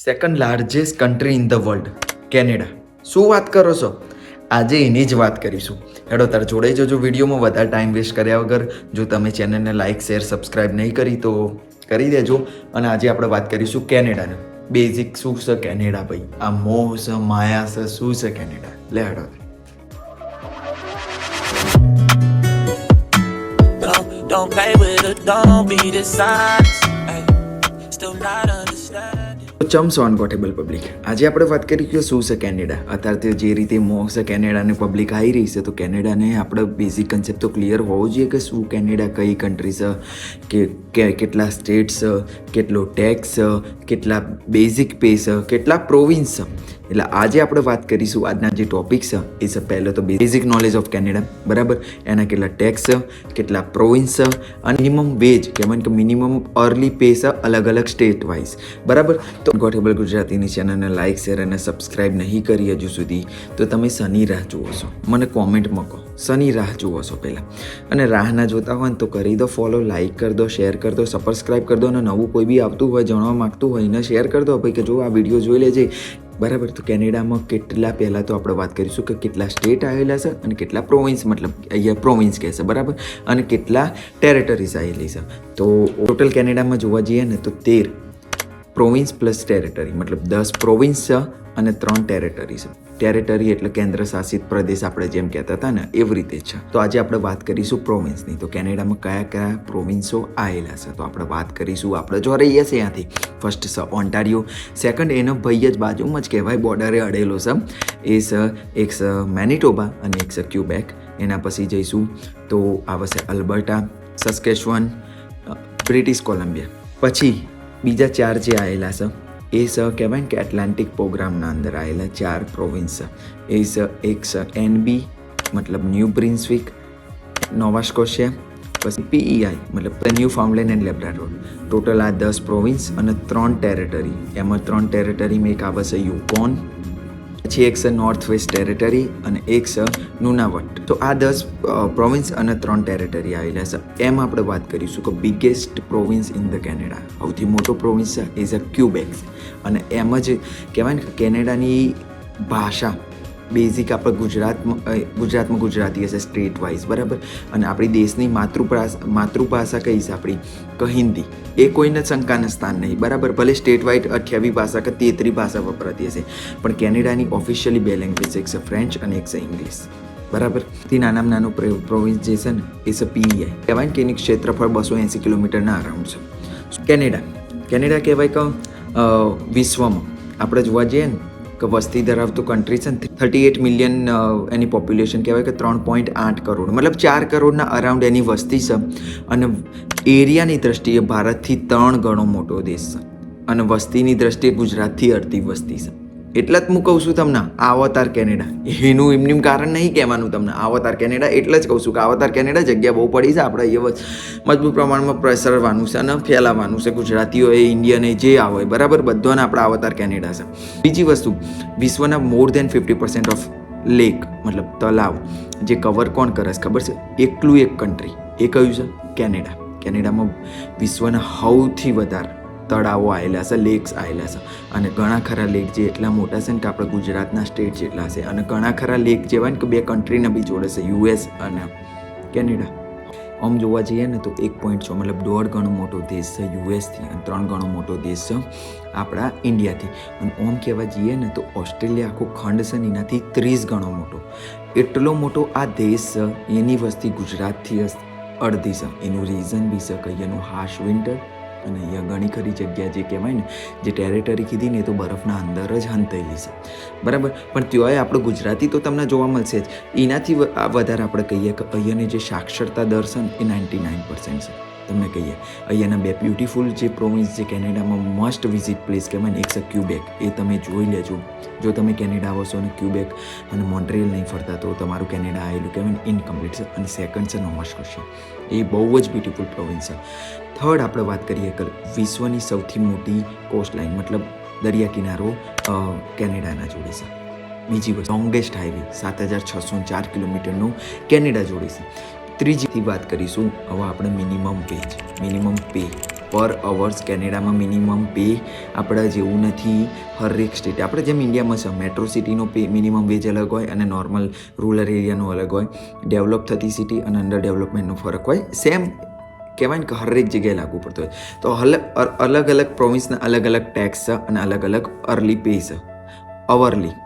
Second largest country in the world, Canada. શું વાત કરો છો? આજે એની જ વાત કરીશું. હેડો તાર જોડાઈ જજો વિડીયોમાં. વધારે ટાઈમ વેસ્ટ કર્યા વગર જો તમે ચેનલને લાઇક શેર સબસ્ક્રાઈબ નહીં કરી તો કરી દેજો. અને આજે આપણે વાત કરીશું કેનેડાને. બેઝિક શું છે કેનેડા ભાઈ? આ મોહ છે, માયા છે, શું છે કેનેડા? લે હેડો. Don't play with it, don't be dishonest. Ay, still not understanding. Chums unquotable public. આજે આપણે વાત કરી કે શું છે કેનેડા. અત્યારે જે રીતે મોહ છે કેનેડાને પબ્લિક આવી રહી છે, તો કેનેડાને આપણે બેઝિક કન્સેપ્ટ તો ક્લિયર હોવો જોઈએ કે શું કેનેડા કઈ કન્ટ્રી છે, કે કેટલા સ્ટેટ્સ છે, કેટલો ટેક્સ છે, કેટલા બેઝિક પે છે, કેટલા પ્રોવિન્સ છે. એટલે આજે આપણે વાત કરીશું. આજના જે ટોપિક છે એ છે પહેલો તો બેઝિક નોલેજ ઓફ કેનેડા, બરાબર. એના કેટલા ટેક્સ છે, કેટલા પ્રોવિન્સ છે, અને મિનિમમ વેજ કહેવાય કે મિનિમમ અર્લી પે છે અલગ અલગ સ્ટેટ વાઇઝ, બરાબર. તો અનકોટેબલ ગુજરાતીની ચેનલને લાઇક શેર અને સબસ્ક્રાઈબ નહીં કરી હજુ સુધી તો તમે શની રાહ જુઓ છો? મને કોમેન્ટમાં કહો શની રાહ જુઓ છો પહેલાં. અને રાહ ના જોતા હોય ને તો કરી દો ફોલો, લાઇક કરી દો, શેર કરી દો, સબસ્ક્રાઈબ કરી દો. અને નવું કોઈ બી આવતું હોય જાણવા માગતું હોય એને શેર કરી દો ભાઈ કે જો આ વિડીયો જોઈ લેજે, બરાબર. તો કેનેડામાં કેટલા, પહેલાં તો આપણે વાત કરીશું કે કેટલા સ્ટેટ આવેલા છે અને કેટલા પ્રોવિન્સ, મતલબ અહીંયા પ્રોવિન્સ કહે છે, બરાબર. અને કેટલા ટેરેટરીઝ આવેલી છે. તો ટોટલ કેનેડામાં જોવા જઈએ ને તો 13 પ્રોવિન્સ પ્લસ ટેરેટરી, મતલબ 10 પ્રોવિન્સ છે અને 3 ટેરેટરી છે. ટેરેટરી એટલે કેન્દ્ર શાસિત પ્રદેશ, આપણે જેમ કહેતા હતા ને એવી રીતે છે. તો આજે આપણે વાત કરીશું પ્રોવિન્સની. તો કેનેડામાં કયા કયા પ્રોવિન્સો આવેલા છે તો આપણે વાત કરીશું. આપણે જો રહીએ છીએ ત્યાંથી ફર્સ્ટ છે ઓન્ટારિયો, સેકન્ડ એનો ભાઈ જ બાજુમાં જ કહેવાય, બોર્ડરે અડેલો છે એ છે, એક છે મેનિટોબા અને એક છે ક્યુબેક. એના પછી જઈશું તો આવશે અલ્બર્ટા, સસ્કેચુઅન, બ્રિટિશ કોલંબિયા. પછી બીજા 4 જે આવેલા છે એ છે કહેવાય કે એટલાન્ટિક પ્રોગ્રામના અંદર આવેલા 4 પ્રોવિન્સ છે. એ છે એક છે એનબી મતલબ ન્યૂ બ્રિન્સવિક, નોવા સ્કોશિયા, પછી પીઈઆઈ મતલબ ન્યૂ ફાઉન્ડલેન્ડ એન્ડ લેબ્રાડોર. ટોટલ આ 10 પ્રોવિન્સ અને 3 ટેરેટરી. એમાં 3 ટેરેટરીમાં એક આવે છે યુકોન, પછી એક છે નોર્થ વેસ્ટ ટેરેટરી અને એક છે નુનાવટ. તો આ 10 પ્રોવિન્સ અને 3 ટેરેટરી આવેલા છે. એમ આપણે વાત કરીશું કે biggest province in the Canada, સૌથી મોટો પ્રોવિન્સ છે એ છે ક્યુબેક. અને એમ જ કહેવાય ને કે કેનેડાની ભાષા બેઝિક આપણે ગુજરાતમાં ગુજરાતી હશે સ્ટેટ વાઇઝ, બરાબર. અને આપણી દેશની માતૃભાષા કઈ છે આપણી કે હિન્દી. એ કોઈને શંકાને સ્થાન નહીં, બરાબર. ભલે સ્ટેટ વાઇઝ 28 ભાષા કે 33 ભાષા વપરાતી હશે, પણ કેનેડાની ઓફિશિયલી 2 લેંગ્વેજ, એક છે ફ્રેન્ચ અને એક છે ઇંગ્લિશ, બરાબર. તે નાનામાં નાનો પ્રોવિન્સ જે છે ને એ છે પીઈઆઈ. કહેવાય ને કે એની ક્ષેત્રફળ 280 કિલોમીટરના અરાઉન્ડ છે. કેનેડા કહેવાય કે વિશ્વમાં આપણે જોવા જઈએ ને કે વસ્તી ધરાવતું કન્ટ્રી છે ને, 38 મિલિયન એની પોપ્યુલેશન કહેવાય કે 3.8 કરોડ, મતલબ 4 કરોડના અરાઉન્ડ એની વસ્તી છે. અને એરિયાની દ્રષ્ટિએ ભારતથી 3 ગણો મોટો દેશ છે. અને વસ્તીની દ્રષ્ટિએ ગુજરાતથી અડધી વસ્તી છે. એટલે જ હું કહું છું તમને આવતાર કેનેડા. એનું એમનું કારણ નહીં કહેવાનું તમને આવતાર કેનેડા, એટલે જ કહું છું કે આવતાર કેનેડા. જગ્યા બહુ પડી છે, આપણે અહીંયા મજબૂત પ્રમાણમાં પ્રસરવાનું છે અને ફેલાવાનું છે. ગુજરાતીઓએ, ઇન્ડિયને જે આવે બરાબર બધાને આપણે આવતાર કેનેડા છે. બીજી વસ્તુ, વિશ્વના મોર દેન 50% ઓફ લેક મતલબ તલાવ જે કવર કોણ કરે છે ખબર છે? એકલું એક કન્ટ્રી. એ કયું છે? કેનેડા. કેનેડામાં વિશ્વના સૌથી વધારે તળાવો આવેલા છે, લેક્સ આવેલા છે. અને ઘણા ખરા લેક જે એટલા મોટા છે ને કે આપણે ગુજરાતના સ્ટેટ જેટલા છે. અને ઘણા ખરા લેક જેવા ને કે 2 કન્ટ્રીને બી જોડે છે, યુએસ અને કેનેડા. આમ જોવા જઈએ ને તો 1.6 મતલબ 1.5 ગણો મોટો દેશ છે યુએસથી, અને 3 ગણો મોટો દેશ છે આપણા ઇન્ડિયાથી. અને આમ કહેવા જઈએ ને તો ઓસ્ટ્રેલિયા આખો ખંડ છે ને એનાથી 30 ગણો મોટો. એટલો મોટો આ દેશ છે, એની વસ્તી ગુજરાતથી અડધી છે. એનું રીઝન બી છે કે અહીંયાનું હાર્શ વિન્ટર, અને અહીંયા ઘણી ખરી જગ્યા જે કહેવાય ને જે ટેરેટરી કીધી ને એ તો બરફના અંદર જ હંતાયેલી છે, બરાબર. પણ ત્યોય આપણે ગુજરાતી તો તમને જોવા મળશે જ. એનાથી વધારે આપણે કહીએ કે અહીંયાની જે સાક્ષરતા દર છે ને એ 99% છે. તમને કહીએ અહીંયાના 2 બ્યુટીફુલ જે પ્રોવિન્સ જે કેનેડામાં મસ્ટ વિઝિટ પ્લેસ કહેવાય ને, એક છે ક્યુબેક. એ તમે જોઈ લેજો. જો તમે કેનેડા આવો છો અને ક્યુબેક અને મોન્ટ્રીયલ નહીં ફરતા તો તમારું કેનેડા આવેલું કહેવાય ને ઇનકમ્પ્લીટ છે. અને સેકન્ડ છે નોવા સ્કોશિયા. એ બહુ જ બ્યુટીફુલ પ્રોવિન્સ છે. થર્ડ આપણે વાત કરીએ કે વિશ્વની સૌથી મોટી કોસ્ટલાઇન મતલબ દરિયા કિનારો કેનેડાના જોડે છે. બીજી વસ્તુ, લોંગેસ્ટ હાઈવે 7604 કિલોમીટરનું કેનેડા જોડે છે. ત્રીજી વાત કરીશું હવે આપણે મિનિમમ પે. પર અવર્સ કેનેડામાં મિનિમમ પે આપણે જેવું નથી હરેક સ્ટેટ આપણે જેમ ઇન્ડિયામાં છે મેટ્રો સિટીનો પે મિનિમમ વેજ અલગ હોય અને નોર્મલ રૂરલ એરિયાનો અલગ હોય, ડેવલપ થતી સિટી અને અંડર ડેવલપમેન્ટનો ફરક હોય. સેમ કહેવાય ને કે હરેક જગ્યાએ લાગુ પડતો હોય. તો અલગ અલગ પ્રોવિન્સના અલગ અલગ ટેક્સ છે અને અલગ અલગ અર્લી પે છે. અવરલી,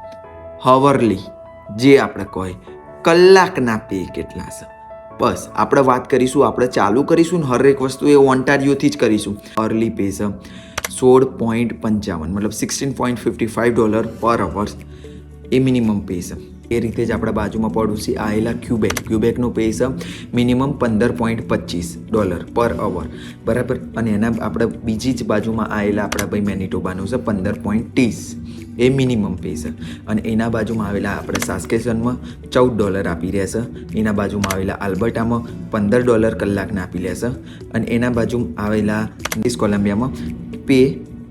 હવરલી જે આપણે કહે કલાકના પે કેટલા છે, બસ આપણે વાત કરીશું. આપણે ચાલુ કરીશું ને હરેક વસ્તુ એ ઓન્ટારિયોથી જ કરીશું. અર્લી પે છે $16.55 મતલબ $16.55 પર અવર્સ એ મિનિમમ પે છે. એ રીતે જ આપણા બાજુમાં પડોશી આવેલા ક્યુબેકનો પે છે મિનિમમ $15.25 પર અવર, બરાબર. અને એના આપણે બીજી જ બાજુમાં આવેલા આપણા ભાઈ મેનિટોબાનું છે $15.30 એ મિનિમમ પે છે. અને એના બાજુમાં આવેલા આપણે સાસ્કેચુઅનમાં $14 આપી રહ્યા છે. એના બાજુમાં આવેલા આલ્બર્ટામાં $15 કલાકના આપી રહ્યા છે. અને એના બાજુમાં આવેલા બ્રિટિશ કોલંબિયામાં પે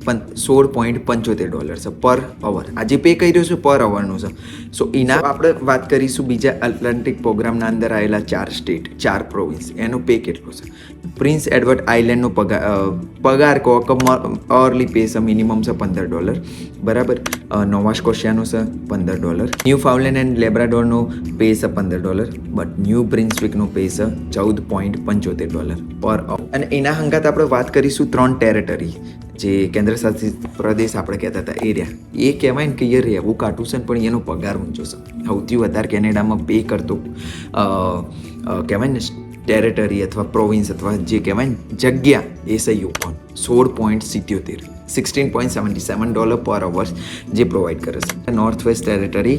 $16.75 છે પર અવર. આ જે પે કરી રહ્યો છે પર અવરનું છે. સો એના આપણે વાત કરીશું બીજા એટલાન્ટિક પ્રોગ્રામના અંદર આવેલા 4 સ્ટેટ 4 પ્રોવિન્સ એનો પે કેટલો છે. પ્રિન્સ એડવર્ડ આઇલેન્ડનો પગાર કહો કે અવરલી પે છે મિનિમમ છે $15, બરાબર. નોવા સ્કોશિયાનો છે $15. ન્યૂ ફાઉન્ડલેન્ડ એન્ડ લેબ્રાડોરનો પે છે $15, બટ ન્યૂ બ્રિન્સવિકનો પે છે $14.75 પર અવર. અને એના હંગાત આપણે વાત કરીશું 3 ટેરેટરી જે કેન્દ્ર શાસિત પ્રદેશ આપણે કહેતા હતા એરિયા. એ કહેવાય ને કે એ રહેવું કાઢું છે પણ એનો પગાર ઊંચો છે. સૌથી વધારે કેનેડામાં પે કરતો કહેવાય ને ટેરેટરી અથવા પ્રોવિન્સ અથવા જે કહેવાય ને જગ્યા એ છે યુકોન. $16.77 પર અવર્સ જે પ્રોવાઈડ કરે છે. નોર્થ વેસ્ટ ટેરેટરી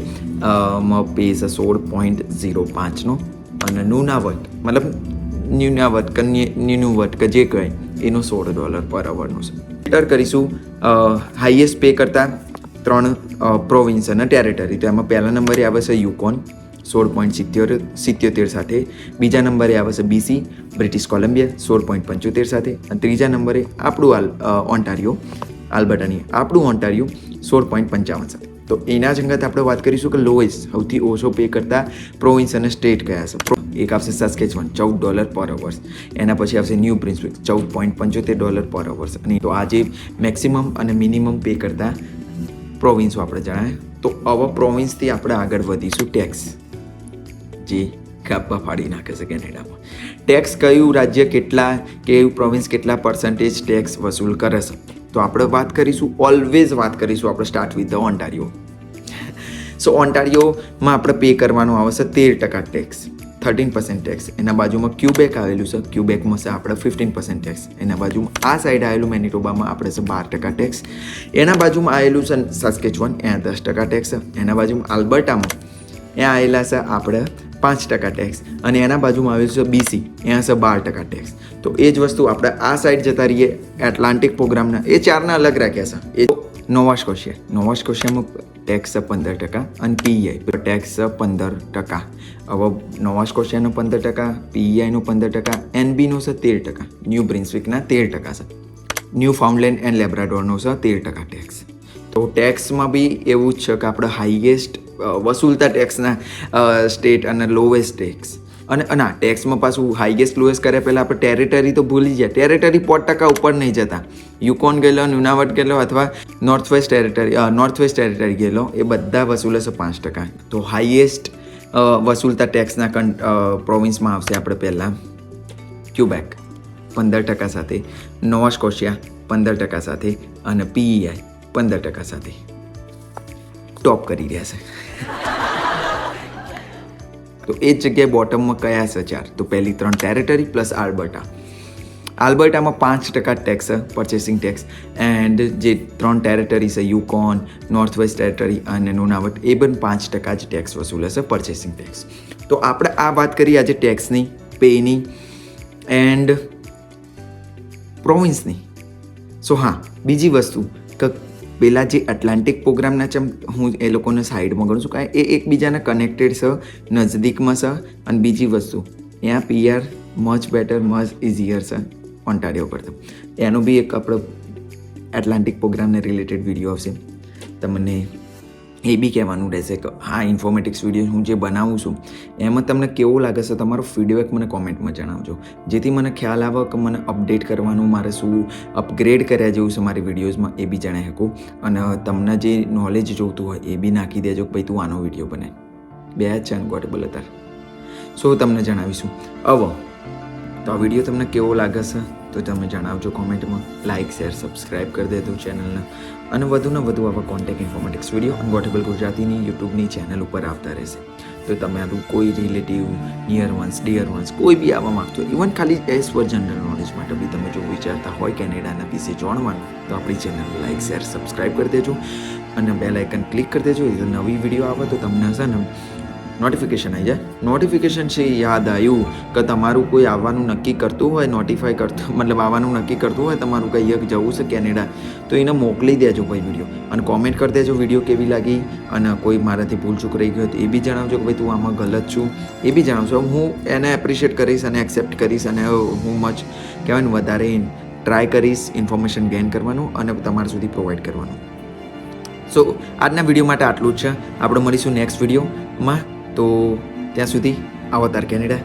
માં પે છે $16.05 અને નુનાવટ મતલબ ન્યુનવટ કે જે કહે એનો $16 પર અવરનો છે. એન્ટર કરીશું હાઈએસ્ટ પે કરતા 3 પ્રોવિન્સ અને ટેરેટરી. તો એમાં પહેલા નંબરે આવે છે યુકોન $16.77 સાથે, બીજા નંબરે આવે છે BC બ્રિટિશ કોલંબિયા $16.75 સાથે, અને ત્રીજા નંબરે આપણું ઓન્ટારિયો આલ્બર્ટાની આપણું ઓન્ટારિયો $16.55 સાથે. તો એના જ અંગત આપણે વાત કરીશું કે લોએસ્ટ સૌથી ઓછો પે કરતા પ્રોવિન્સ અને સ્ટેટ કયા છે. એક આવશે સાસ્કેચુઅન $14 પર અવર્સ, એના પછી આવશે ન્યૂ બ્રિન્સવિક $14.75 પર અવર્સ. અને તો આજે મેક્સિમમ અને મિનિમમ પે કરતા પ્રોવિન્સો આપણે જણાય. તો આવા પ્રોવિન્સથી આપણે આગળ વધીશું ટેક્સ જે કાપા ફાડી નાખે છે કેનેડામાં. ટેક્સ કયું રાજ્ય કેટલા કયું પ્રોવિન્સ કેટલા પર્સન્ટેજ ટેક્સ વસૂલ કરે છે. તો આપણે વાત કરીશું ઓલવેઝ વાત કરીશું આપણે સ્ટાર્ટ વિથ ધ ઓન્ટારિયો. સો ઓન્ટારિયોમાં આપણે પે કરવાનું આવશે 13% ટેક્સ, 13% ટેક્સ. એના બાજુમાં ક્યુબેક આવેલું છે, ક્યુબેકમાં છે આપણે 15% ટેક્સ. એના બાજુમાં આ સાઈડ આવેલું મેનિટોબામાં આપણે છે 12% ટેક્સ. એના બાજુમાં આવેલું છે સાસ્કેચુઅન, ત્યાં 10% ટેક્સ છે. એના બાજુમાં આલ્બર્ટામાં ત્યાં આવેલા છે આપણે 5% ટેક્સ. અને એના બાજુમાં આવેલું છે BC, ત્યાં છે 12% ટેક્સ. તો એ જ વસ્તુ આપણે આ સાઈડ જતા રહીએ એટલાન્ટિક પ્રોગ્રામના એ 4ના અલગ રાખ્યા છે. એ નોવા સ્કોશિયામાં ટેક્સ છે 15% અને PEI ટેક્સ છે 15%. હવે નોવા સ્કોશિયાનો 15%, PEIનો 15%, NBનો છે 13%, ન્યૂ બ્રિન્સવિકના 13% છે, ન્યૂ ફાઉન્ડલેન્ડ એન્ડ લેબ્રાડોરનો છે 13% ટેક્સ. તો ટેક્સમાં બી એવું જ છે કે આપણે હાઈએસ્ટ વસૂલતા ટેક્સના સ્ટેટ અને લોએસ્ટ ટેક્સ. અને ના ટેક્સમાં પાછું હાઈએસ્ટ લોએસ્ટ કર્યા પહેલાં આપણે ટેરેટરી તો ભૂલી જાય. ટેરેટરી 5% ઉપર નહીં જતા. યુકોન ગયેલો, ન્યુનાવટ ગયેલો અથવા નોર્થ વેસ્ટ ટેરેટરી ગયેલો એ બધા વસૂલે છે 5%. તો હાઈએસ્ટ વસૂલતા ટેક્સના પ્રોવિન્સમાં આવશે આપણે પહેલાં ક્યુબેક 15% સાથે, નોવા સ્કોશિયા 15% સાથે અને PEI 15% સાથે ટોપ કરી રહ્યા છે. તો એ જ જગ્યાએ બોટમમાં કયા છે 4? તો પહેલી 3 ટેરેટરી પ્લસ આલ્બર્ટા. આલ્બર્ટામાં 5% ટેક્સ છે, પરચેસિંગ ટેક્સ. એન્ડ જે 3 ટેરેટરી છે યુકોન, નોર્થ વેસ્ટ ટેરેટરી અને નુનાવટ એ પણ 5% જ ટેક્સ વસૂલે છે, પરચેસિંગ ટેક્સ. તો આપણે આ વાત કરી આજે ટેક્સની, પેની એન્ડ પ્રોવિન્સની. સો હા, બીજી વસ્તુ કે પેલા જે એટલાન્ટિક પ્રોગ્રામના છે હું એ લોકોને સાઈડમાં ગણું છું કારણ એ એકબીજાના કનેક્ટેડ છે, નજદીકમાં છે. અને બીજી વસ્તુ ત્યાં PR much better much easier છે ઓન્ટારિયો કરતાં. એનો બી એક આપણો એટલાન્ટિક પ્રોગ્રામને રિલેટેડ વિડીયો આવશે, તમને એ બી કહેવાનું રહેશે કે આ ઇન્ફોર્મેટિક્સ વિડીયો હું જે બનાવું છું એમાં તમને કેવું લાગે છે તમારો ફીડબેક મને કોમેન્ટમાં જણાવજો, જેથી મને ખ્યાલ આવે કે મને અપડેટ કરવાનું, મારે શું અપગ્રેડ કર્યા જેવું છે મારી વિડીયોઝમાં એ બી જણાવી શકું. અને તમને જે નોલેજ જોઈતું હોય એ બી નાખી દેજો કે ભાઈ તું આનો વિડીયો બને. બે જ છે અનગોટેબલ અત્યારે, સો તમને જણાવીશું. હવે તો આ વિડીયો તમને કેવો લાગે છે તો તમે જણાવજો કોમેન્ટમાં. લાઇક, શેર, સબસ્ક્રાઈબ કરી દેજો ચેનલને. અને વધુને વધુ આવા કોન્ટેક્ટ ઇન્ફોર્મેટિક્સ વિડીયો અનગોટેબલ ગુજરાતીની યુટ્યુબની ચેનલ ઉપર આવતા રહેશે. તો તમારું કોઈ relative, near ones, dear ones કોઈ બી આવવા માગતો હોય, ઇવન ખાલી એઝ પર જનરલ નોલેજ માટે બી તમે જો વિચારતા હોય કેનેડાના વિશે જાણવાનું, તો આપણી ચેનલ લાઇક, શેર, સબસ્ક્રાઈબ કરી દેજો અને બેલ આઇકન ક્લિક કરી દેજો. એ નવી વિડીયો આવે તો તમને છે ને નોટિફિકેશન આવી જાય. નોટિફિકેશન છે યાદ આવ્યું કે તમારું કોઈ આવવાનું નક્કી કરતું હોય, નોટિફાઈ કરતું મતલબ આવવાનું નક્કી કરતું હોય, તમારું કંઈ જવું છે કેનેડા, તો એને મોકલી દેજો ભાઈ વિડીયો, અને કોમેન્ટ કરી દેજો વિડીયો કેવી લાગી, અને કોઈ મારાથી ભૂલચૂક રહી ગયો તો એ બી જણાવજો કે ભાઈ તું આમાં ગલત છું, એ બી જણાવજો. હું એને એપ્રિશિએટ કરીશ અને એક્સેપ્ટ કરીશ, અને હું મચ કહેવાય ને વધારે ટ્રાય કરીશ ઇન્ફોર્મેશન ગેઇન કરવાનું અને તમારા સુધી પ્રોવાઈડ કરવાનું. સો આજના વિડીયો માટે આટલું જ છે. આપણે મળીશું નેક્સ્ટ વિડીયોમાં. તો ત્યાં સુધી આવો તાર કેનેડા.